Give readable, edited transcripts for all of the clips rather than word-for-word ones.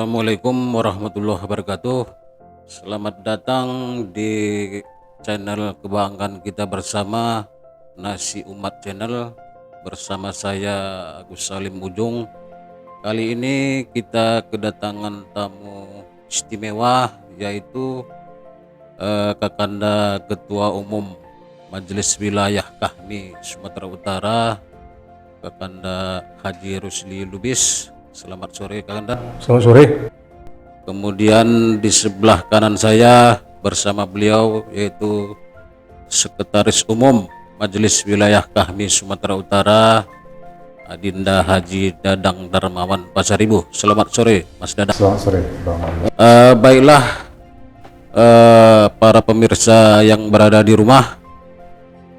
Assalamualaikum warahmatullahi wabarakatuh. Selamat datang di channel kebanggaan kita bersama, Nasi Umat Channel, bersama saya Agus Salim Ujung. Kali ini kita kedatangan tamu istimewa, yaitu Kakanda Ketua Umum Majelis Wilayah Kahmi Sumatera Utara, Kakanda Haji Rusli Lubis. Selamat sore Kakanda. Selamat sore. Kemudian di sebelah kanan saya bersama beliau yaitu Sekretaris Umum Majelis Wilayah Kahmi Sumatera Utara, Adinda Haji Dadang Darmawan Pasaribu. Selamat sore Mas Dadang. Selamat sore Bang. Baiklah, para pemirsa yang berada di rumah,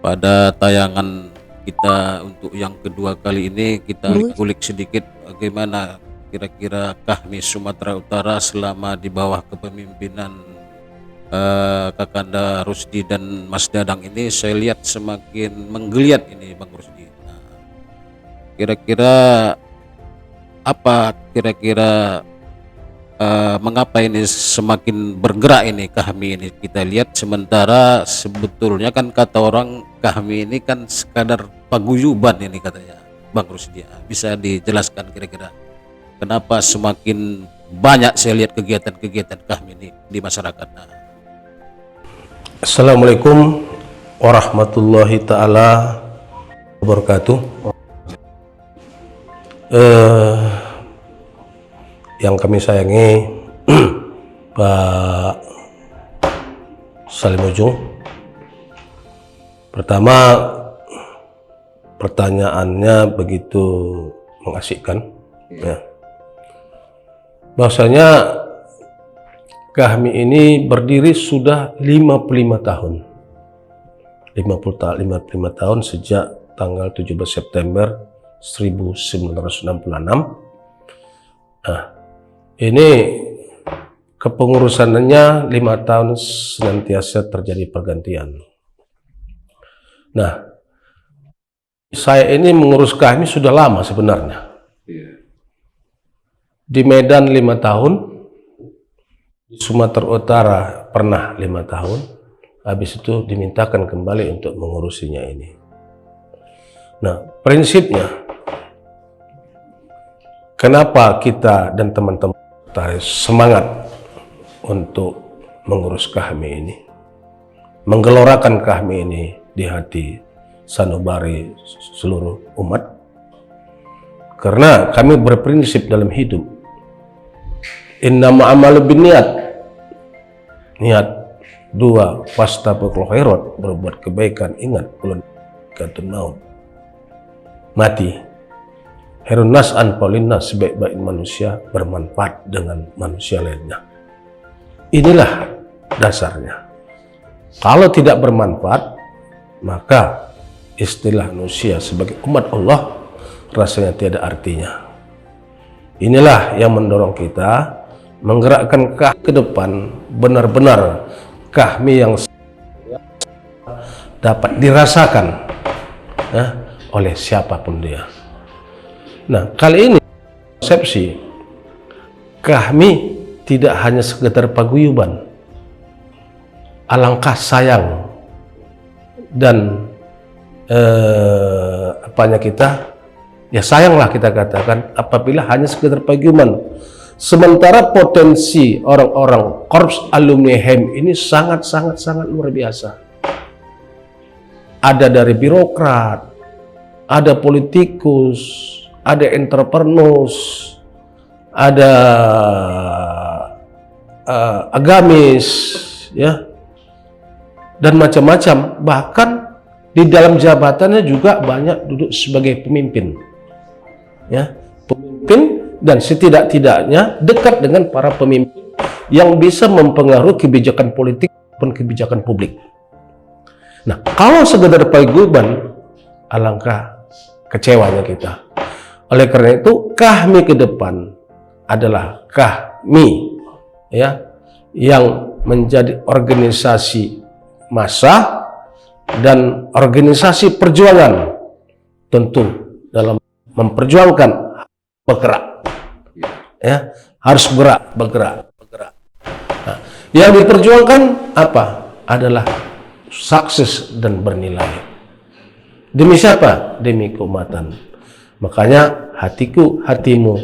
pada tayangan kita untuk yang kedua kali ini kita kulik sedikit bagaimana kira-kira Kahmi Sumatera Utara selama di bawah kepemimpinan Kakanda Rusdi dan Mas Dadang ini. Saya lihat semakin menggeliat ini Bang Rusdi. Nah, kira-kira apa mengapa ini semakin bergerak ini Kahmi ini? Kita lihat sementara sebetulnya kan kata orang Kahmi ini kan sekadar paguyuban ini katanya Bang Rusdi. Bisa dijelaskan kira-kira kenapa semakin banyak saya lihat kegiatan-kegiatan Kahmi ini di masyarakat? Nah. Assalamualaikum warahmatullahi taala wabarakatuh. Yang kami sayangi Pak Salim Ujung, pertama pertanyaannya begitu mengasihkan, ya. Bahwasanya Kahmi ini berdiri sudah 55 tahun. 55 tahun sejak tanggal 17 September 1966. Nah, ini kepengurusannya 5 tahun senantiasa terjadi pergantian. Nah, saya ini mengurus Kahmi sudah lama sebenarnya. Di Medan 5 tahun, di Sumatera Utara pernah 5 tahun, habis itu dimintakan kembali untuk mengurusinya ini. Nah, prinsipnya, kenapa kita dan teman-teman semangat untuk mengurus Kahmi ini, menggelorakan Kahmi ini di hati sanubari seluruh umat? Karena kami berprinsip dalam hidup, innama amalu binniat, niat dua, fastabiqul khairat, berbuat kebaikan, ingat kulun katun maut, mati. Khairun nas anfa'ulinnas, sebaik-baik manusia bermanfaat dengan manusia lainnya. Inilah dasarnya. Kalau tidak bermanfaat, maka istilah manusia sebagai umat Allah rasanya tiada artinya. Inilah yang mendorong kita menggerakkan ke depan, benar-benar Kahmi yang dapat dirasakan oleh siapapun dia. Nah, kali ini konsepsi Kahmi tidak hanya sekedar paguyuban. Alangkah sayang dan sayanglah kita katakan apabila hanya sekedar paguyuban. Sementara potensi orang-orang Korps Alumni HEM ini sangat luar biasa. Ada dari birokrat, ada politikus, ada entrepreneurs, ada agamis, ya, dan macam-macam. Bahkan di dalam jabatannya juga banyak duduk sebagai pemimpin, ya, pemimpin, dan setidak-tidaknya dekat dengan para pemimpin yang bisa mempengaruhi kebijakan politik maupun kebijakan publik. Nah, kalau sekedar paguyuban, alangkah kecewanya kita. Oleh karena itu, Kahmi ke depan adalah Kahmi, ya, yang menjadi organisasi massa dan organisasi perjuangan, tentu dalam memperjuangkan bergerak, ya, harus bergerak. Nah, yang diperjuangkan apa? Adalah sukses dan bernilai. Demi siapa? Demi keumatan. Makanya hatimu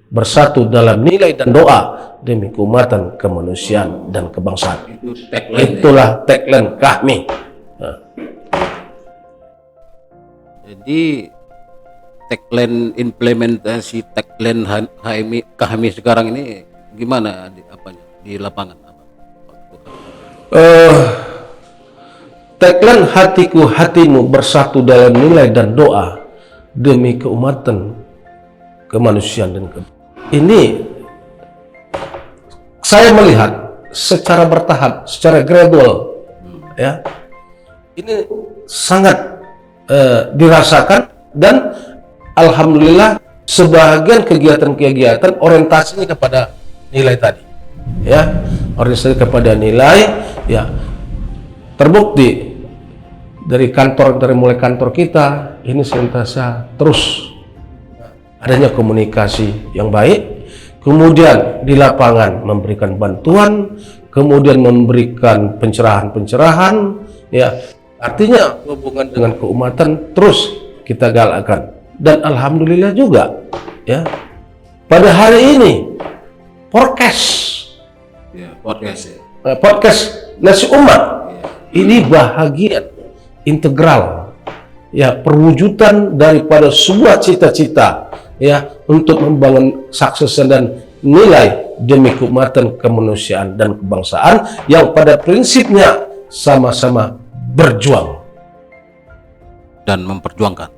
bersatu dalam nilai dan doa demi keumatan, kemanusiaan, dan kebangsaan. Itulah tagline kami. Nah. Jadi tagline implementasi tagline kami sekarang ini gimana di lapangan? Tagline hatimu bersatu dalam nilai dan doa demi keumatan, kemanusiaan, dan ini saya melihat secara bertahap, secara gradual, ya. Ini sangat dirasakan, dan alhamdulillah sebagian kegiatan-kegiatan orientasinya kepada nilai tadi, ya, orientasi kepada nilai, ya, terbukti dari mulai kantor kita ini sentiasa terus adanya komunikasi yang baik, kemudian di lapangan memberikan bantuan, kemudian memberikan pencerahan, ya, artinya hubungan dengan keumatan terus kita galakkan. Dan alhamdulillah juga, ya, pada hari ini podcast Nasi Umat ini bahagian integral, ya, perwujudan daripada sebuah cita-cita, ya, untuk membangun sukses dan nilai demi keumatan, kemanusiaan, dan kebangsaan yang pada prinsipnya sama-sama berjuang dan memperjuangkan.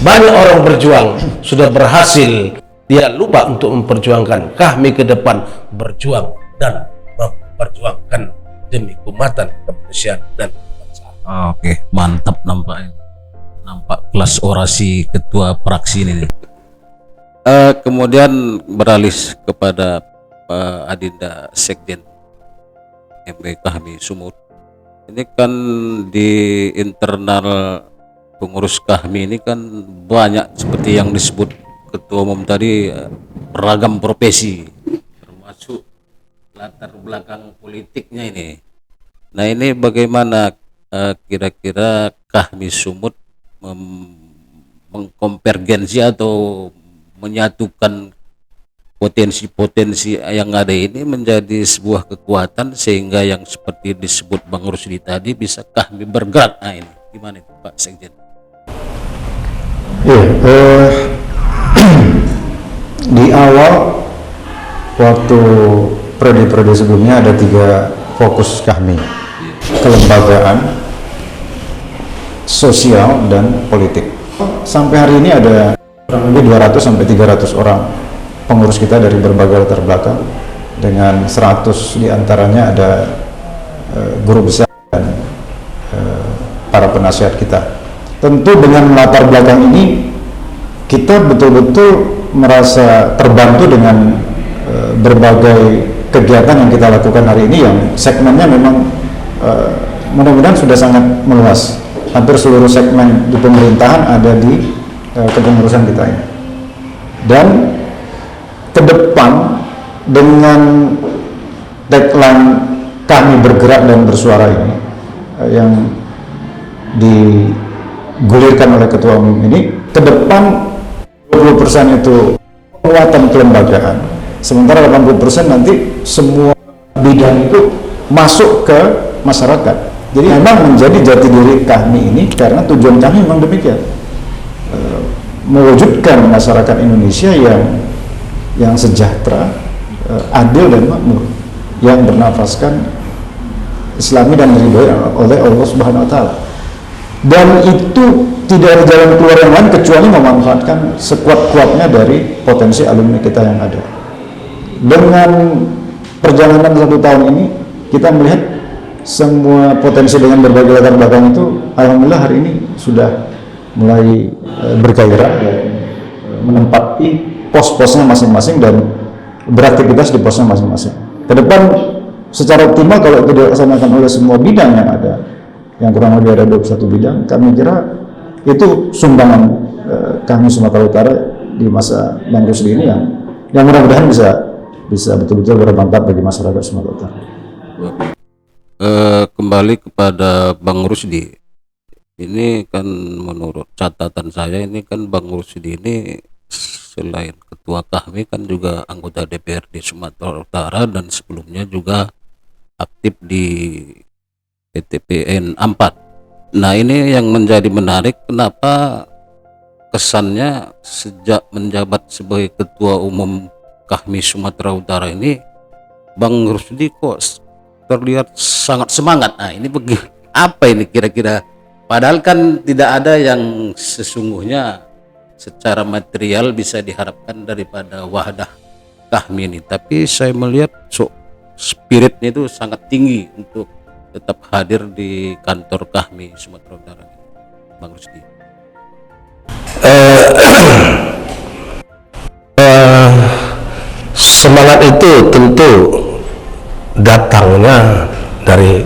Banyak orang berjuang sudah berhasil, dia lupa untuk memperjuangkan. Kami ke depan berjuang dan memperjuangkan demi keumatan, kemanusiaan, dan kebangsaan. Oke, mantap nampak kelas orasi ketua praksi ini. Kemudian beralih kepada Pak Adinda Sekjen MB Kahmi Sumut. Ini kan di internal pengurus Kahmi ini kan banyak seperti yang disebut ketua umum tadi, beragam profesi, termasuk latar belakang politiknya ini. Nah, ini bagaimana kira-kira Kahmi Sumut mengkonvergensi atau menyatukan potensi-potensi yang ada ini menjadi sebuah kekuatan sehingga yang seperti disebut Bang Rusdi tadi bisa Kahmi bergerak. Nah, ini gimana itu Pak Sekjen? Ya, di awal waktu periode sebelumnya ada 3 fokus Kahmi: kelembagaan, sosial, dan politik. Sampai hari ini ada kurang lebih 200 sampai 300 orang pengurus kita dari berbagai latar belakang, dengan 100 diantaranya ada guru besar dan para penasihat kita. Tentu dengan latar belakang ini kita betul-betul merasa terbantu dengan berbagai kegiatan yang kita lakukan hari ini, yang segmennya memang mudah-mudahan sudah sangat meluas. Hampir seluruh segmen di pemerintahan ada di kepengurusan kita ini. Dan ke depan dengan tagline Kami Bergerak dan Bersuara ini, yang digulirkan oleh ketua umum ini, ke depan 20% itu penguatan kelembagaan, sementara 80% nanti semua bidang itu masuk ke masyarakat. Jadi memang menjadi jati diri kami ini, karena tujuan kami memang demikian, mewujudkan masyarakat Indonesia yang sejahtera, adil, dan makmur, yang bernafaskan Islami dan diridhoi oleh Allah Subhanahu wa taala. Dan itu tidak ada jalan keluar yang lain kecuali memanfaatkan sekuat-kuatnya dari potensi alumni kita yang ada. Dengan perjalanan 1 tahun ini, kita melihat semua potensi dengan berbagai latar belakang itu, alhamdulillah hari ini sudah mulai bergairah dan menempati pos-posnya masing-masing dan beraktivitas di posnya masing-masing. Ke depan secara optimal kalau itu dilaksanakan oleh semua bidang yang ada, yang kurang lebih ada 21 bidang, kami kira itu sumbangan kami Sumatera Utara di masa Bang Rusdi ini yang yang mudah-mudahan bisa betul-betul bermanfaat bagi masyarakat Sumatera Utara. Kembali kepada Bang Rusdi, ini kan menurut catatan saya ini kan Bang Rusdi ini selain ketua KHMI kan juga anggota DPRD Sumatera Utara dan sebelumnya juga aktif di PTPN 4. Nah ini yang menjadi menarik, kenapa kesannya sejak menjabat sebagai ketua umum KHMI Sumatera Utara ini Bang Rusdi kok terlihat sangat semangat. Nah ini apa ini kira-kira, padahal kan tidak ada yang sesungguhnya secara material bisa diharapkan daripada wadah KHMI ini, tapi saya melihat spiritnya itu sangat tinggi untuk tetap hadir di kantor KHMI Sumatera Utara. Bang Rusdi. Semangat itu tentu datangnya dari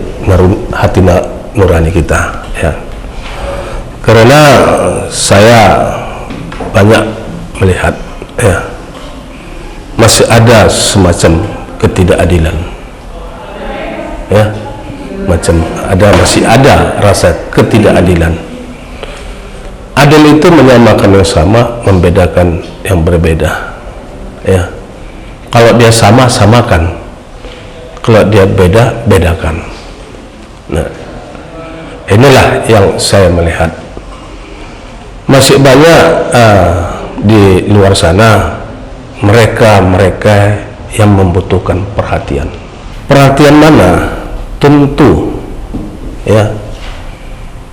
hati nurani kita, ya. Karena saya banyak melihat, ya, masih ada semacam ketidakadilan, ya, masih ada rasa ketidakadilan. Adil itu menyamakan yang sama, membedakan yang berbeda, ya. Kalau dia sama, samakan. Kalau dia beda, bedakan. Nah, inilah yang saya melihat. Masih banyak di luar sana mereka yang membutuhkan perhatian. Perhatian mana? Tentu, ya,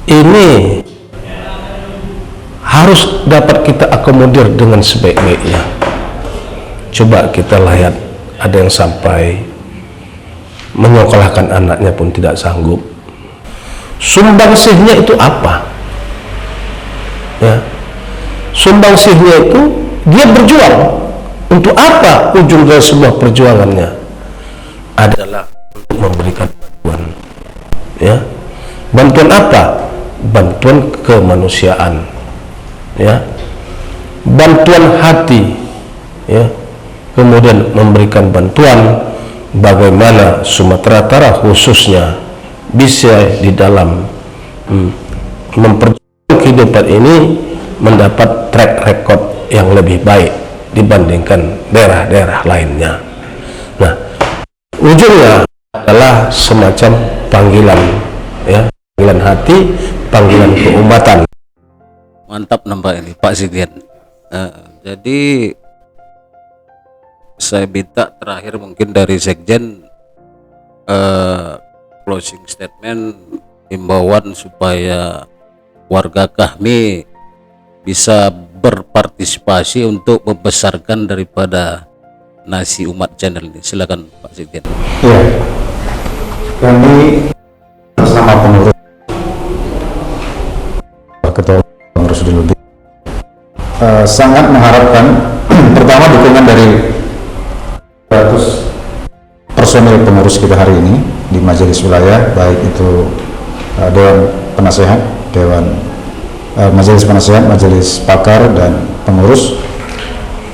ini harus dapat kita akomodir dengan sebaik-baiknya. Coba kita lihat, ada yang sampai menyekolahkan anaknya pun tidak sanggup. Sumbangsihnya itu apa? Ya, sumbangsihnya itu dia berjuang. Untuk apa ujung dari sebuah perjuangannya? Adalah untuk memberikan bantuan. Ya, bantuan apa? Bantuan kemanusiaan. Ya, bantuan hati. Ya, kemudian memberikan bantuan bagaimana Sumatera Utara khususnya bisa di dalam memperjuangkan kehidupan ini mendapat track record yang lebih baik dibandingkan daerah-daerah lainnya. Nah, ujungnya adalah semacam panggilan, ya, panggilan hati, panggilan keumatan. Mantap nampak ini Pak Sekjen. Jadi saya minta terakhir mungkin dari Sekjen closing statement, himbauan supaya warga KHMI bisa berpartisipasi untuk membesarkan daripada Nasi Umat channel ini. Silakan Pak Sekjen. Ya, kami bersama pengurus Ketua Pengurus dulu sangat mengharapkan pertama dukungan dari 100 personil pengurus kita hari ini di majelis wilayah, baik itu Dewan Penasehat, Majelis Penasehat, Majelis Pakar, dan pengurus,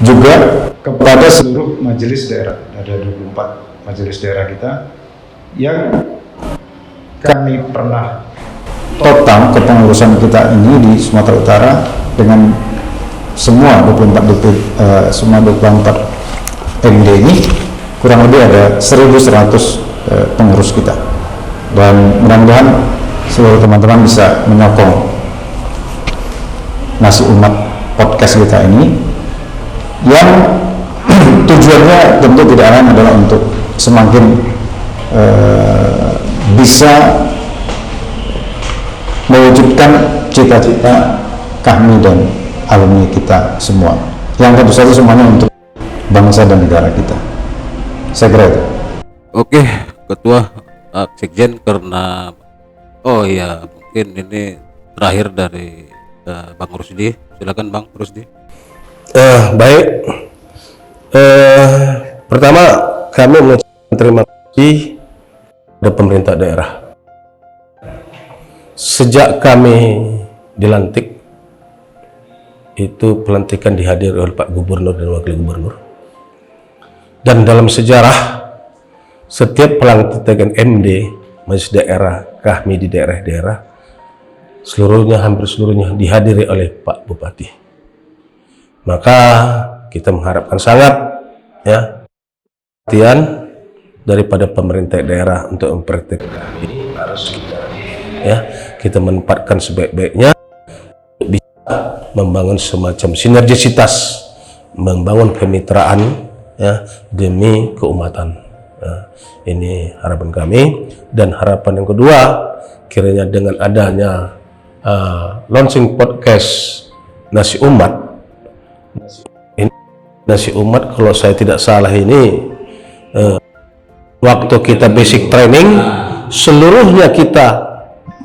juga kepada seluruh majelis daerah. Ada 24 majelis daerah kita yang kami pernah total kepengurusan kita ini di Sumatera Utara dengan semua 24 MD ini kurang lebih ada 1.100 pengurus kita, dan mudah-mudahan seluruh teman-teman bisa menyokong Nasi Umat podcast kita ini yang tujuannya tentu tidak lain adalah untuk semakin bisa mewujudkan cita-cita kami dan alumni kita semua, yang tentu saja semuanya untuk bangsa dan negara kita. Saya kira itu. Oke, Ketua Sekjen, karena mungkin ini terakhir dari Bang Rusdi. Silakan Bang Rusdi. Baik. Pertama, kami mengucapkan terima kasih kepada pemerintah daerah. Sejak kami dilantik, itu pelantikan dihadiri oleh Pak Gubernur dan Wakil Gubernur. Dan dalam sejarah setiap pelantikan MD majelis daerah kami di daerah-daerah hampir seluruhnya dihadiri oleh Pak Bupati. Maka kita mengharapkan sangat ya perhatian daripada pemerintah daerah untuk mempraktikkan ini harus kita menempatkan sebaik-baiknya untuk bisa membangun semacam sinergisitas, membangun kemitraan ya demi keumatan. Ini harapan kami. Dan harapan yang kedua, kiranya dengan adanya launching podcast Nasi Umat. Nasi Umat kalau saya tidak salah ini waktu kita basic training seluruhnya kita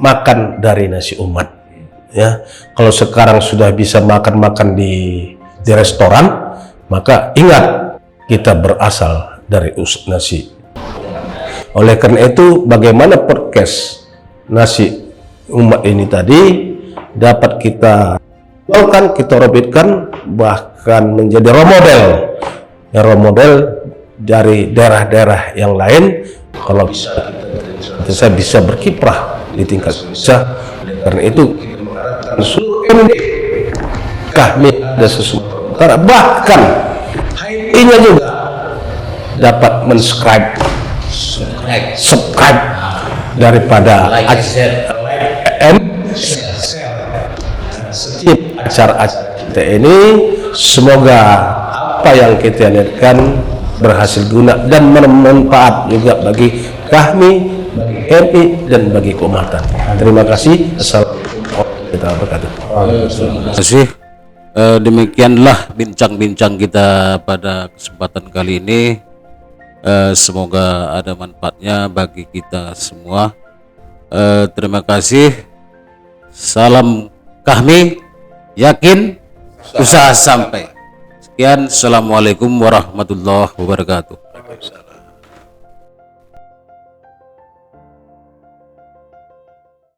makan dari nasi umat ya. Kalau sekarang sudah bisa makan di restoran, maka ingat kita berasal dari nasi. Oleh karena itu bagaimana podcast Nasi Umat ini tadi dapat kita jualkan, kita robitkan, bahkan menjadi role model dari daerah-daerah yang lain. Kalau bisa berkiprah di tingkat desa. Karena itu seluruh MD kami ada Sumatera, bahkan HMI-nya juga dapat subscribe daripada setiap acara-acara kita ini. Semoga apa yang kita lihatkan berhasil guna dan bermanfaat juga bagi kami, bagi MI dan bagi keumatan. Terima kasih. Assalamualaikum warahmatullahi wabarakatuh. Terima kasih. Demikianlah bincang-bincang kita pada kesempatan kali ini. Semoga ada manfaatnya bagi kita semua. Terima kasih. Salam kami, yakin usaha sampai. Sekian, assalamualaikum warahmatullahi wabarakatuh.